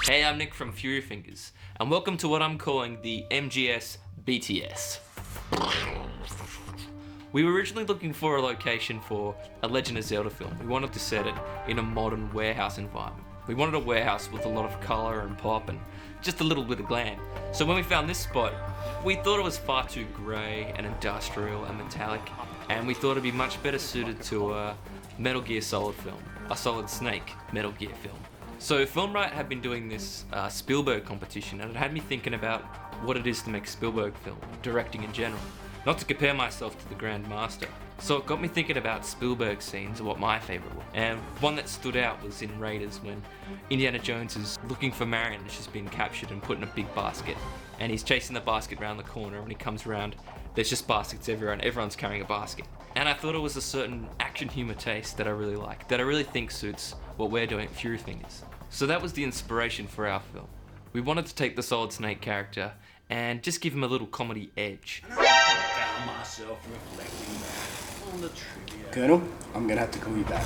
Hey, I'm Nick from Fury Fingers, and welcome to what I'm calling the MGS BTS. We were originally looking for a location for a Legend of Zelda film. We wanted to set it in a modern warehouse environment. We wanted a warehouse with a lot of colour and pop and just a little bit of glam. So when we found this spot, we thought it was far too grey and industrial and metallic, and we thought it'd be much better suited to a Metal Gear Solid film, a Solid Snake Metal Gear film. So Filmright had been doing this Spielberg competition, and it had me thinking about what it is to make Spielberg film, directing in general. Not to compare myself to the Grand Master. So it got me thinking about Spielberg scenes and what my favourite were. And one that stood out was in Raiders when Indiana Jones is looking for Marion and she's been captured and put in a big basket. And he's chasing the basket around the corner, and when he comes around, there's just baskets everywhere and everyone's carrying a basket. And I thought it was a certain action humour taste that I really like, that I really think suits what we're doing at Fury Fingers. So that was the inspiration for our film. We wanted to take the Solid Snake character and just give him a little comedy edge. And I found myself reflecting on the trivia. Colonel, I'm gonna have to call you back.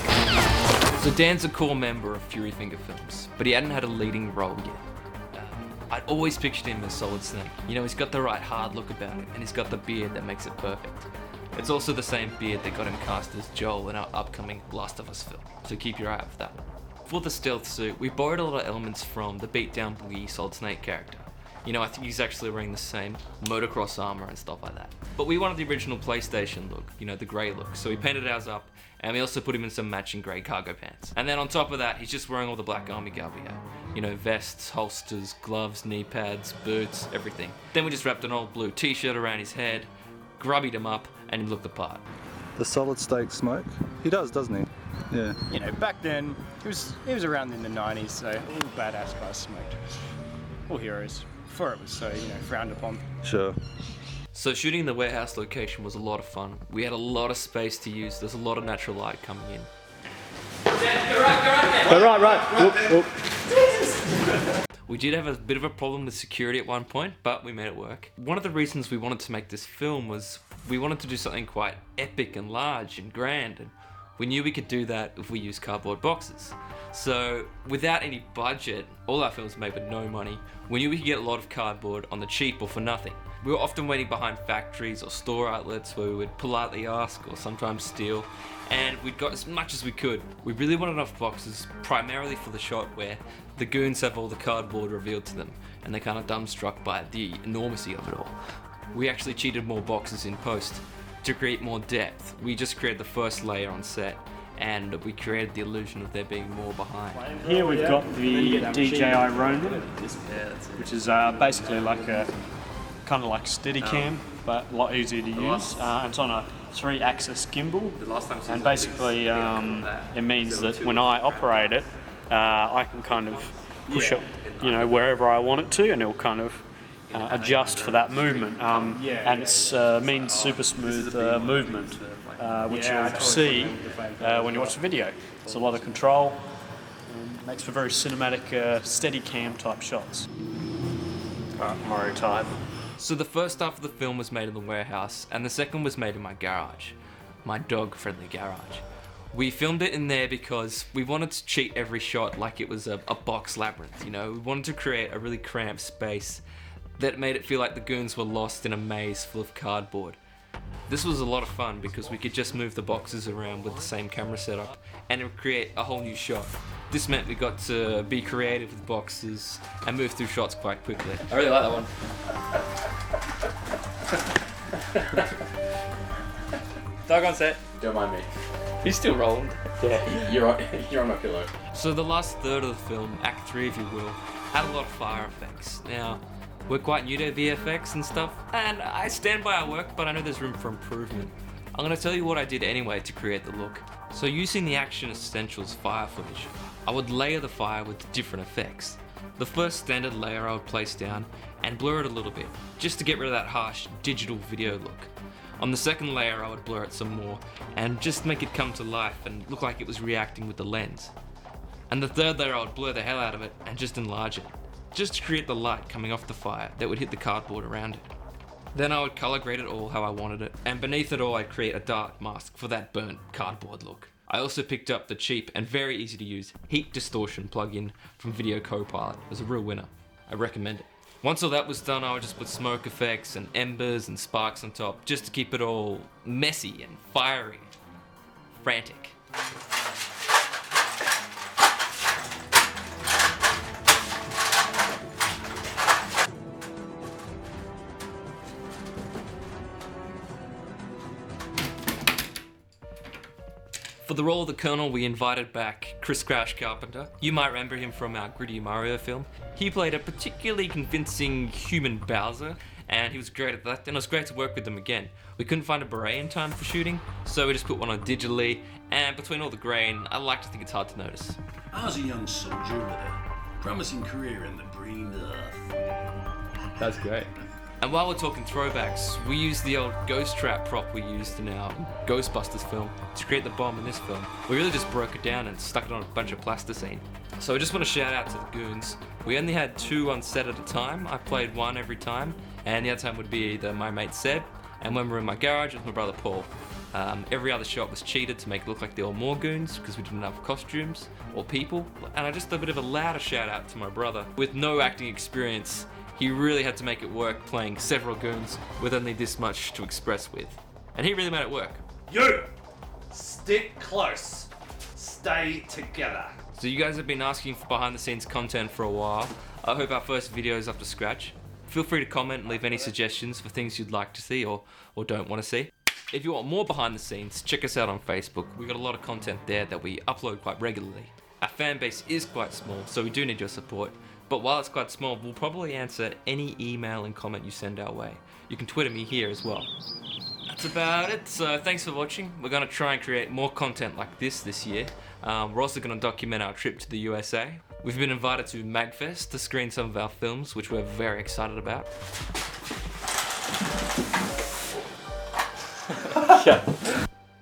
So Dan's a core member of Fury Finger Films, but he hadn't had a leading role yet. I'd always pictured him as Solid Snake. You know, he's got the right hard look about him, and he's got the beard that makes it perfect. It's also the same beard that got him cast as Joel in our upcoming Last of Us film, so keep your eye out for that one. For the stealth suit, we borrowed a lot of elements from the beat-down bully Solid Snake character. You know, I think he's actually wearing the same motocross armor and stuff like that. But we wanted the original PlayStation look, you know, the grey look, so we painted ours up, and we also put him in some matching grey cargo pants. And then on top of that, he's just wearing all the black army gear we had. You know, vests, holsters, gloves, knee pads, boots, everything. Then we just wrapped an old blue t-shirt around his head, grubbied him up, and he looked the part. The Solid Snake smoke? He does, doesn't he? Yeah. You know, back then, he was around in the 90s, so all badass guys smoked. All heroes. Before it was so, you know, frowned upon. Sure. So shooting in the warehouse location was a lot of fun. We had a lot of space to use. There's a lot of natural light coming in. Right. We did have a bit of a problem with security at one point, but we made it work. One of the reasons we wanted to make this film was we wanted to do something quite epic and large and grand, and we knew we could do that if we used cardboard boxes. So without any budget, all our films made with no money, we knew we could get a lot of cardboard on the cheap or for nothing. We were often waiting behind factories or store outlets where we would politely ask or sometimes steal, and we'd got as much as we could. We really wanted enough boxes, primarily for the shot where the goons have all the cardboard revealed to them, and they're kind of dumbstruck by the enormity of it all. We actually cheated more boxes in post to create more depth. We just created the first layer on set, and we created the illusion of there being more behind. Here we've got the DJI Ronin, which is basically like a kind of like Steadicam, but a lot easier to use. It's on a 3-axis gimbal, and basically it means that when I operate it, I can kind of push it, you know, wherever I want it to, and it'll kind of adjust for that movement. And it's means super smooth movement, which you'll see when you watch the video. It's a lot of control, and makes for very cinematic Steadicam type shots. Mario type. So the first half of the film was made in the warehouse, and the second was made in my garage, my dog-friendly garage. We filmed it in there because we wanted to cheat every shot like it was a box labyrinth, you know? We wanted to create a really cramped space that made it feel like the goons were lost in a maze full of cardboard. This was a lot of fun because we could just move the boxes around with the same camera setup and it would create a whole new shot. This meant we got to be creative with boxes and move through shots quite quickly. I really like that one. Dog on set. Don't mind me. He's still rolling. Yeah, you're on my pillow. So the last third of the film, Act 3 if you will, had a lot of fire effects. Now, we're quite new to VFX and stuff, and I stand by our work, but I know there's room for improvement. I'm going to tell you what I did anyway to create the look. So using the Action Essentials fire footage, I would layer the fire with different effects. The first standard layer I would place down and blur it a little bit, just to get rid of that harsh digital video look. On the second layer I would blur it some more and just make it come to life and look like it was reacting with the lens. And the third layer I would blur the hell out of it and just enlarge it, just to create the light coming off the fire that would hit the cardboard around it. Then I would color grade it all how I wanted it, and beneath it all I'd create a dark mask for that burnt cardboard look. I also picked up the cheap and very easy to use heat distortion plugin from Video Copilot. It was a real winner. I recommend it. Once all that was done, I would just put smoke effects and embers and sparks on top just to keep it all messy and fiery, frantic. For the role of the Colonel, we invited back Chris Crash Carpenter. You might remember him from our gritty Mario film. He played a particularly convincing human Bowser, and he was great at that, and it was great to work with him again. We couldn't find a beret in time for shooting, so we just put one on digitally, and between all the grain, I like to think it's hard to notice. I was a young soldier with a promising career in the green earth. That's great. And while we're talking throwbacks, we used the old ghost trap prop we used in our Ghostbusters film to create the bomb in this film. We really just broke it down and stuck it on a bunch of plasticine. So I just want to shout out to the goons. We only had 2 on set at a time. I played 1 every time, and the other time would be either my mate Seb, and when we were in my garage, it was my brother Paul. Every other shot was cheated to make it look like there were more goons because we didn't have costumes or people. And I just a bit of a louder shout out to my brother. With no acting experience, he really had to make it work playing several goons with only this much to express with. And he really made it work. You! Stick close. Stay together. So you guys have been asking for behind the scenes content for a while. I hope our first video is up to scratch. Feel free to comment and leave any suggestions for things you'd like to see or don't want to see. If you want more behind the scenes, check us out on Facebook. We've got a lot of content there that we upload quite regularly. Our fan base is quite small, so we do need your support. But while it's quite small, we'll probably answer any email and comment you send our way. You can Twitter me here as well. That's about it, so thanks for watching. We're going to try and create more content like this year. We're also going to document our trip to the USA. We've been invited to MagFest to screen some of our films, which we're very excited about.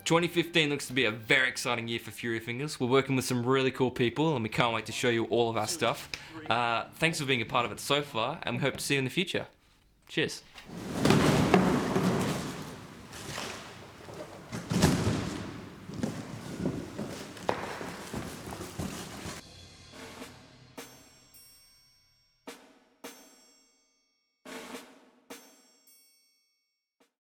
2015 looks to be a very exciting year for Fury Fingers. We're working with some really cool people and we can't wait to show you all of our stuff. Thanks for being a part of it so far, and we hope to see you in the future. Cheers.